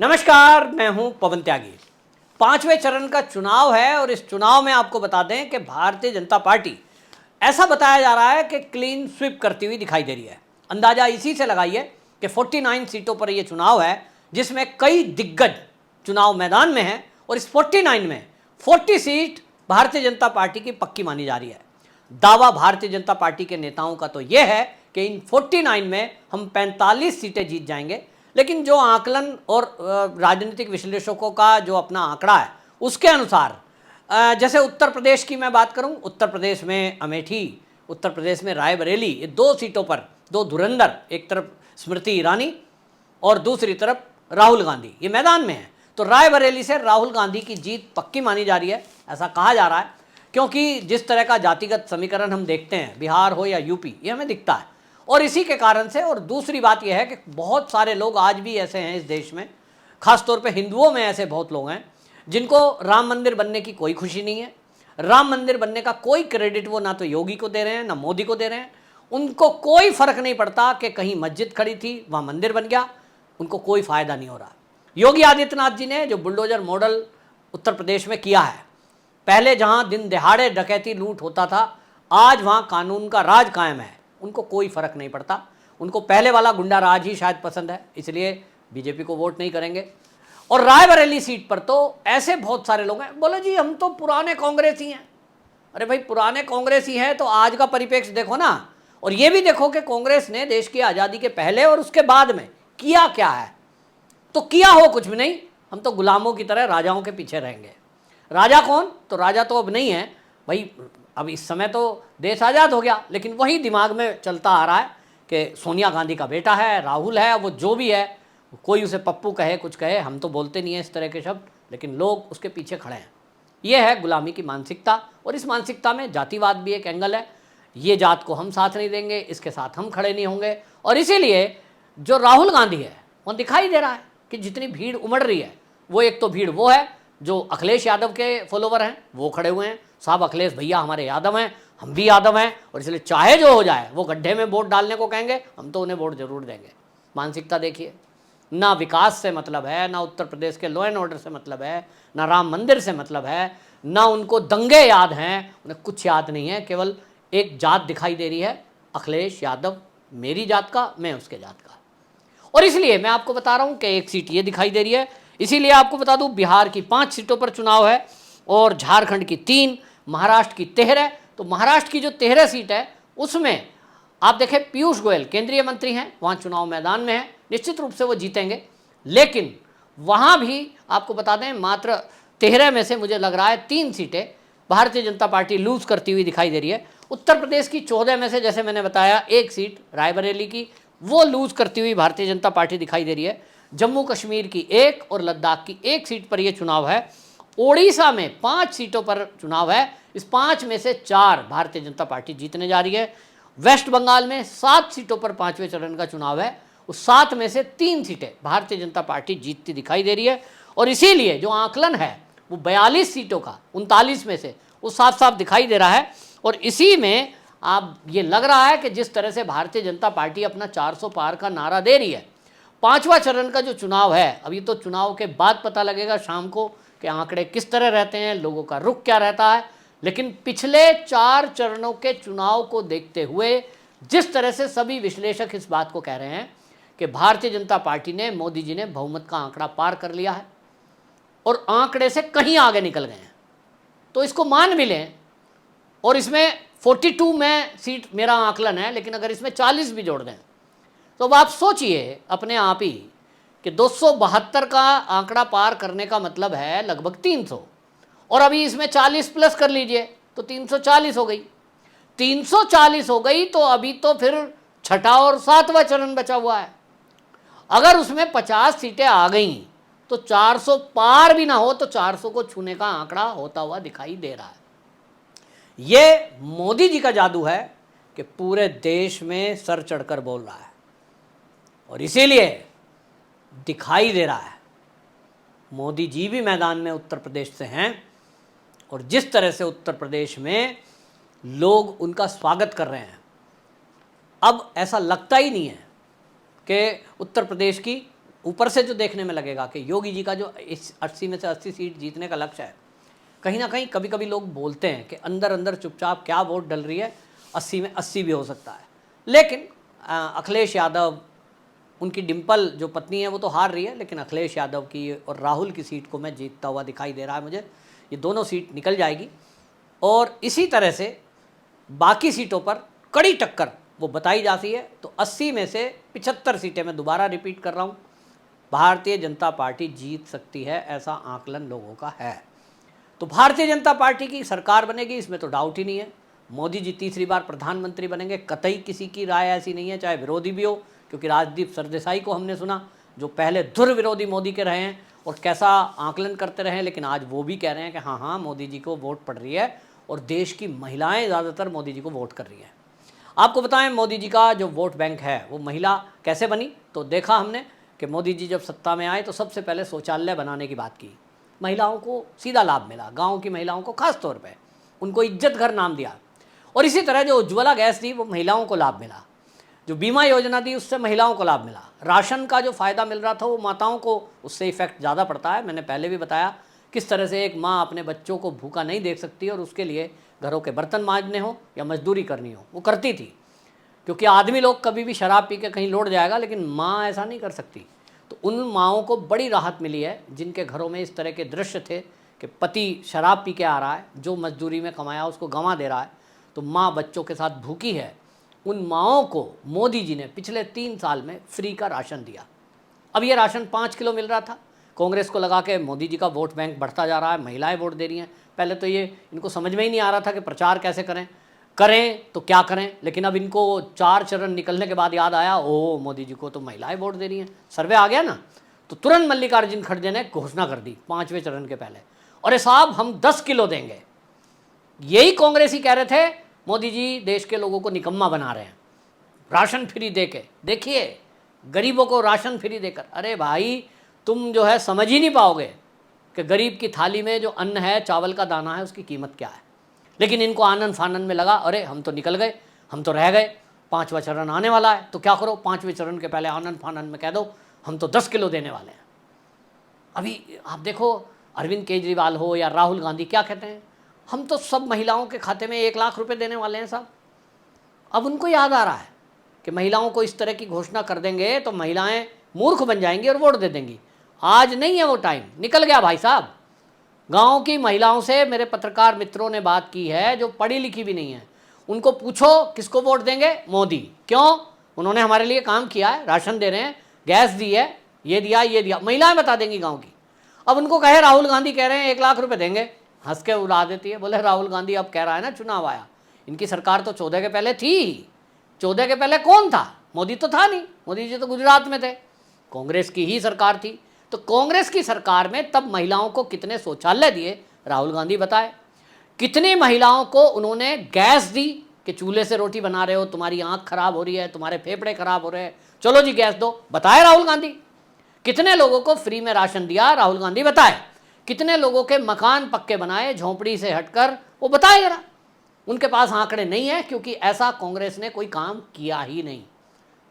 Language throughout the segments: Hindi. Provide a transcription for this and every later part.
नमस्कार, मैं हूं पवन त्यागी। पांचवें चरण का चुनाव है और इस चुनाव में आपको बता दें कि भारतीय जनता पार्टी ऐसा बताया जा रहा है कि क्लीन स्वीप करती हुई दिखाई दे रही है। अंदाजा इसी से लगाइए कि 49 सीटों पर यह चुनाव है जिसमें कई दिग्गज चुनाव मैदान में हैं और इस 49 में 40 सीट भारतीय जनता पार्टी की पक्की मानी जा रही है। दावा भारतीय जनता पार्टी के नेताओं का तो यह है कि इन 49 में हम 45 सीटें जीत जाएंगे, लेकिन जो आकलन और राजनीतिक विश्लेषकों का जो अपना आंकड़ा है उसके अनुसार जैसे उत्तर प्रदेश की मैं बात करूं, उत्तर प्रदेश में अमेठी, उत्तर प्रदेश में रायबरेली, ये दो सीटों पर दो धुरंधर, एक तरफ स्मृति ईरानी और दूसरी तरफ राहुल गांधी ये मैदान में है। तो रायबरेली से राहुल गांधी की जीत पक्की मानी जा रही है, ऐसा कहा जा रहा है, क्योंकि जिस तरह का जातिगत समीकरण हम देखते हैं बिहार हो या यूपी, ये हमें दिखता है। और इसी के कारण से, और दूसरी बात यह है कि बहुत सारे लोग आज भी ऐसे हैं इस देश में, खासतौर पे हिंदुओं में ऐसे बहुत लोग हैं जिनको राम मंदिर बनने की कोई खुशी नहीं है। राम मंदिर बनने का कोई क्रेडिट वो ना तो योगी को दे रहे हैं ना मोदी को दे रहे हैं। उनको कोई फर्क नहीं पड़ता कि कहीं मस्जिद खड़ी थी वहाँ मंदिर बन गया, उनको कोई फायदा नहीं हो रहा। योगी आदित्यनाथ जी ने जो बुलडोजर मॉडल उत्तर प्रदेश में किया है, पहले जहाँ दिन दहाड़े डकैती लूट होता था, आज वहाँ कानून का राज कायम है, उनको कोई फर्क नहीं पड़ता। उनको पहले वाला गुंडा राज ही शायद पसंद है, इसलिए बीजेपी को वोट नहीं करेंगे। और रायबरेली सीट पर तो ऐसे बहुत सारे लोग हैं, बोले जी हम तो पुराने कांग्रेसी हैं। अरे भाई, पुराने कांग्रेसी हैं तो आज का परिप्रेक्ष्य देखो ना, और ये भी देखो कि कांग्रेस ने देश की आज़ादी के पहले और उसके बाद में किया क्या है। तो किया हो कुछ भी नहीं, हम तो गुलामों की तरह राजाओं के पीछे रहेंगे। राजा कौन? तो राजा तो अब नहीं है भाई, अब इस समय तो देश आज़ाद हो गया, लेकिन वही दिमाग में चलता आ रहा है कि सोनिया गांधी का बेटा है, राहुल है, वो जो भी है, कोई उसे पप्पू कहे कुछ कहे, हम तो बोलते नहीं हैं इस तरह के शब्द, लेकिन लोग उसके पीछे खड़े हैं। ये है गुलामी की मानसिकता, और इस मानसिकता में जातिवाद भी एक एंगल है। ये जात को हम साथ नहीं देंगे, इसके साथ हम खड़े नहीं होंगे। और इसीलिए जो राहुल गांधी है वो दिखाई दे रहा है कि जितनी भीड़ उमड़ रही है, वो एक तो भीड़ वो है जो अखिलेश यादव के फॉलोवर हैं, वो खड़े हुए हैं, साहब अखिलेश भैया हमारे यादव हैं, हम भी यादव हैं, और इसलिए चाहे जो हो जाए वो गड्ढे में वोट डालने को कहेंगे, हम तो उन्हें वोट जरूर देंगे। मानसिकता देखिए, ना विकास से मतलब है, ना उत्तर प्रदेश के लॉ एंड ऑर्डर से मतलब है, ना राम मंदिर से मतलब है, ना उनको दंगे याद हैं, उन्हें कुछ याद नहीं है। केवल एक जात दिखाई दे रही है, अखिलेश यादव मेरी जात का, मैं उसके जात का। और इसलिए मैं आपको बता रहा हूँ कि एक सीट ये दिखाई दे रही है। इसीलिए आपको बता दूँ, बिहार की 5 सीटों पर चुनाव है और झारखंड की 3, महाराष्ट्र की 13। तो महाराष्ट्र की जो 13 सीट है उसमें आप देखें, पीयूष गोयल केंद्रीय मंत्री हैं, वहाँ चुनाव मैदान में है, निश्चित रूप से वो जीतेंगे। लेकिन वहाँ भी आपको बता दें, मात्र 13 में से मुझे लग रहा है 3 सीटें भारतीय जनता पार्टी लूज करती हुई दिखाई दे रही है। उत्तर प्रदेश की 14 में से, जैसे मैंने बताया, 1 सीट रायबरेली की वो लूज करती हुई भारतीय जनता पार्टी दिखाई दे रही है। जम्मू कश्मीर की 1 और लद्दाख की 1 सीट पर यह चुनाव है। ओडिशा में 5 सीटों पर चुनाव है, इस 5 में से 4 भारतीय जनता पार्टी जीतने जा रही है। वेस्ट बंगाल में 7 सीटों पर 5वें चरण का चुनाव है, उस 7 में से 3 सीटें भारतीय जनता पार्टी जीतती दिखाई दे रही है। और इसीलिए जो आकलन है वो 42 सीटों का 39 में से वो साफ साफ दिखाई दे रहा है। और इसी में आप ये लग रहा है कि जिस तरह से भारतीय जनता पार्टी अपना 400 पार का नारा दे रही है, 5वां चरण का जो चुनाव है, अभी तो चुनाव के बाद पता लगेगा शाम को कि आंकड़े किस तरह रहते हैं, लोगों का रुख क्या रहता है। लेकिन पिछले 4 चरणों के चुनाव को देखते हुए जिस तरह से सभी विश्लेषक इस बात को कह रहे हैं कि भारतीय जनता पार्टी ने, मोदी जी ने बहुमत का आंकड़ा पार कर लिया है और आंकड़े से कहीं आगे निकल गए हैं, तो इसको मान भी लें। और इसमें 42 में सीट मेरा आकलन है, लेकिन अगर इसमें 40 भी जोड़ दें तो अब आप सोचिए अपने आप ही कि 272 का आंकड़ा पार करने का मतलब है लगभग 300, और अभी इसमें 40 प्लस कर लीजिए तो 340 हो गई। 340 हो गई तो अभी तो फिर 6ठा और 7वां चरण बचा हुआ है। अगर उसमें 50 सीटें आ गई तो 400 पार भी ना हो तो 400 को छूने का आंकड़ा होता हुआ दिखाई दे रहा है। ये मोदी जी का जादू है कि पूरे देश में सर चढ़कर बोल रहा है, और इसीलिए दिखाई दे रहा है मोदी जी भी मैदान में उत्तर प्रदेश से हैं, और जिस तरह से उत्तर प्रदेश में लोग उनका स्वागत कर रहे हैं, अब ऐसा लगता ही नहीं है कि उत्तर प्रदेश की ऊपर से जो देखने में लगेगा कि योगी जी का जो इस 80 में से 80 सीट जीतने का लक्ष्य है, कहीं ना कहीं कभी कभी लोग बोलते हैं कि अंदर अंदर चुपचाप क्या वोट डल रही है, 80 में 80 भी हो सकता है। लेकिन अखिलेश यादव, उनकी डिम्पल जो पत्नी है वो तो हार रही है, लेकिन अखिलेश यादव की और राहुल की सीट को मैं जीतता हुआ दिखाई दे रहा है मुझे। ये दोनों सीट निकल जाएगी और इसी तरह से बाकी सीटों पर कड़ी टक्कर वो बताई जाती है। तो 80 में से 75 सीटें, मैं दोबारा रिपीट कर रहा हूँ, भारतीय जनता पार्टी जीत सकती है, ऐसा आकलन लोगों का है। तो भारतीय जनता पार्टी की सरकार बनेगी, इसमें तो डाउट ही नहीं है। मोदी जी तीसरी बार प्रधानमंत्री बनेंगे, कतई किसी की राय ऐसी नहीं है, चाहे विरोधी भी हो, क्योंकि राजदीप सरदेसाई को हमने सुना जो पहले धुर विरोधी मोदी के रहे हैं और कैसा आकलन करते रहे, लेकिन आज वो भी कह रहे हैं कि हाँ हाँ मोदी जी को वोट पड़ रही है और देश की महिलाएं ज़्यादातर मोदी जी को वोट कर रही हैं। आपको बताएं मोदी जी का जो वोट बैंक है वो महिला कैसे बनी, तो देखा हमने कि मोदी जी जब सत्ता में आए तो सबसे पहले शौचालय बनाने की बात की, महिलाओं को सीधा लाभ मिला, गांव की महिलाओं को खास तौर पे उनको इज्जत घर नाम दिया। और इसी तरह जो उज्ज्वला गैस दी वो महिलाओं को लाभ मिला, जो बीमा योजना दी उससे महिलाओं को लाभ मिला, राशन का जो फ़ायदा मिल रहा था वो माताओं को उससे इफेक्ट ज़्यादा पड़ता है। मैंने पहले भी बताया किस तरह से एक माँ अपने बच्चों को भूखा नहीं देख सकती और उसके लिए घरों के बर्तन मांजने हो या मजदूरी करनी हो वो करती थी, क्योंकि आदमी लोग कभी भी शराब पी के कहीं लौट जाएगा, लेकिन माँ ऐसा नहीं कर सकती। तो उन माँओं को बड़ी राहत मिली है जिनके घरों में इस तरह के दृश्य थे कि पति शराब पी के आ रहा है, जो मजदूरी में कमाया उसको गंवा दे रहा है, तो माँ बच्चों के साथ भूखी है। उन माँओं को मोदी जी ने पिछले 3 साल में फ्री का राशन दिया। अब ये राशन 5 किलो मिल रहा था, कांग्रेस को लगा के मोदी जी का वोट बैंक बढ़ता जा रहा है, महिलाएं वोट दे रही हैं। पहले तो ये इनको समझ में ही नहीं आ रहा था कि प्रचार कैसे करें तो क्या करें, लेकिन अब इनको 4 चरण निकलने के बाद याद आया, ओ मोदी जी को तो महिलाएं वोट दे रही हैं, सर्वे आ गया ना। तो तुरंत मल्लिकार्जुन खड़गे ने घोषणा कर दी 5वें चरण के पहले, अरे साहब हम 10 किलो देंगे। यही कांग्रेसी कह रहे थे मोदी जी देश के लोगों को निकम्मा बना रहे हैं राशन फ्री दे के, देखिए गरीबों को राशन फ्री देकर। अरे भाई तुम जो है समझ ही नहीं पाओगे कि गरीब की थाली में जो अन्न है, चावल का दाना है, उसकी कीमत क्या है। लेकिन इनको आनंद फानंद में लगा, अरे हम तो निकल गए, हम तो रह गए, 5वां चरण आने वाला है तो क्या करो, 5वें चरण के पहले आनंद फानंद में कह दो हम तो 10 किलो देने वाले हैं। अभी आप देखो अरविंद केजरीवाल हो या राहुल गांधी क्या कहते हैं, हम तो सब महिलाओं के खाते में 1 लाख रुपए देने वाले हैं साहब। अब उनको याद आ रहा है कि महिलाओं को इस तरह की घोषणा कर देंगे तो महिलाएं मूर्ख बन जाएंगी और वोट दे देंगी। आज नहीं है वो टाइम, निकल गया भाई साहब। गांव की महिलाओं से मेरे पत्रकार मित्रों ने बात की है जो पढ़ी लिखी भी नहीं है, उनको पूछो किसको वोट देंगे, मोदी। क्यों? उन्होंने हमारे लिए काम किया है, राशन दे रहे हैं, गैस दी है, ये दिया, महिलाएं बता देंगी गाँव की। अब उनको कहे राहुल गांधी कह रहे हैं 1 लाख रुपए देंगे, हंस के उड़ा देती है, बोले राहुल गांधी अब कह रहा है ना चुनाव आया, इनकी सरकार तो 14 के पहले थी। 14 के पहले कौन था? मोदी तो था नहीं, मोदी जी तो गुजरात में थे, कांग्रेस की ही सरकार थी। तो कांग्रेस की सरकार में तब महिलाओं को कितने शौचालय दिए राहुल गांधी बताए, कितनी महिलाओं को उन्होंने गैस दी कि चूल्हे से रोटी बना रहे हो, तुम्हारी आंख खराब हो रही है, तुम्हारे फेफड़े खराब हो रहे हैं, चलो जी गैस दो, बताए राहुल गांधी। कितने लोगों को फ्री में राशन दिया राहुल गांधी बताए, कितने लोगों के मकान पक्के बनाए झोंपड़ी से हटकर, वो बताए जरा। उनके पास आंकड़े नहीं है क्योंकि ऐसा कांग्रेस ने कोई काम किया ही नहीं।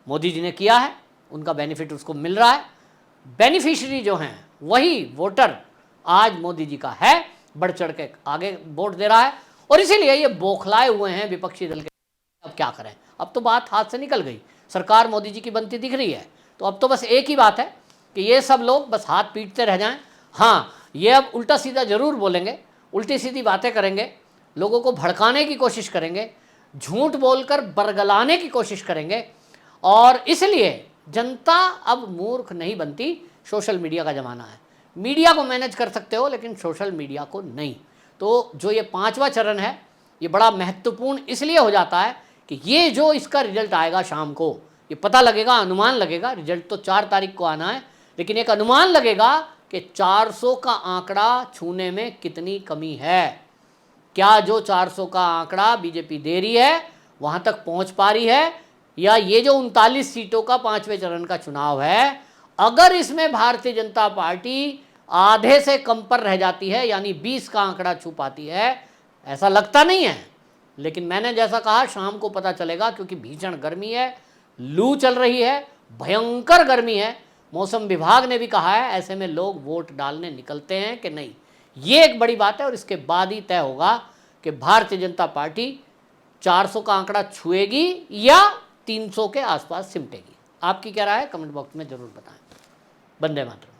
मोदी जी ने किया है, उनका बेनिफिट उसको मिल रहा है, बेनिफिशियरी जो हैं वही वोटर आज मोदी जी का है, बढ़ चढ़ के आगे वोट दे रहा है। और इसीलिए ये बौखलाए हुए हैं विपक्षी दल के। अब क्या करें, अब तो बात हाथ से निकल गई, सरकार मोदी जी की बनती दिख रही है, तो अब तो बस एक ही बात है कि ये सब लोग बस हाथ पीटते रह जाएं। हाँ, ये अब उल्टा सीधा जरूर बोलेंगे, उल्टी सीधी बातें करेंगे, लोगों को भड़काने की कोशिश करेंगे, झूठ बोलकर बरगलाने की कोशिश करेंगे। और इसलिए जनता अब मूर्ख नहीं बनती, सोशल मीडिया का ज़माना है, मीडिया को मैनेज कर सकते हो लेकिन सोशल मीडिया को नहीं। तो जो ये 5वां चरण है ये बड़ा महत्वपूर्ण इसलिए हो जाता है कि ये जो इसका रिजल्ट आएगा शाम को, ये पता लगेगा, अनुमान लगेगा, रिजल्ट तो 4 तारीख को आना है, लेकिन एक अनुमान लगेगा कि 400 का आंकड़ा छूने में कितनी कमी है। क्या जो 400 का आंकड़ा बीजेपी दे रही है वहां तक पहुंच पा रही है, या ये जो 39 सीटों का 5वें चरण का चुनाव है, अगर इसमें भारतीय जनता पार्टी आधे से कम पर रह जाती है यानी 20 का आंकड़ा छू पाती है, ऐसा लगता नहीं है। लेकिन मैंने जैसा कहा शाम को पता चलेगा, क्योंकि भीषण गर्मी है, लू चल रही है, भयंकर गर्मी है, मौसम विभाग ने भी कहा है ऐसे में लोग वोट डालने निकलते हैं कि नहीं, ये एक बड़ी बात है। और इसके बाद ही तय होगा कि भारतीय जनता पार्टी 400 का आंकड़ा छुएगी या 300 के आसपास सिमटेगी। आपकी क्या राय है, कमेंट बॉक्स में जरूर बताएं। वंदे मातरम।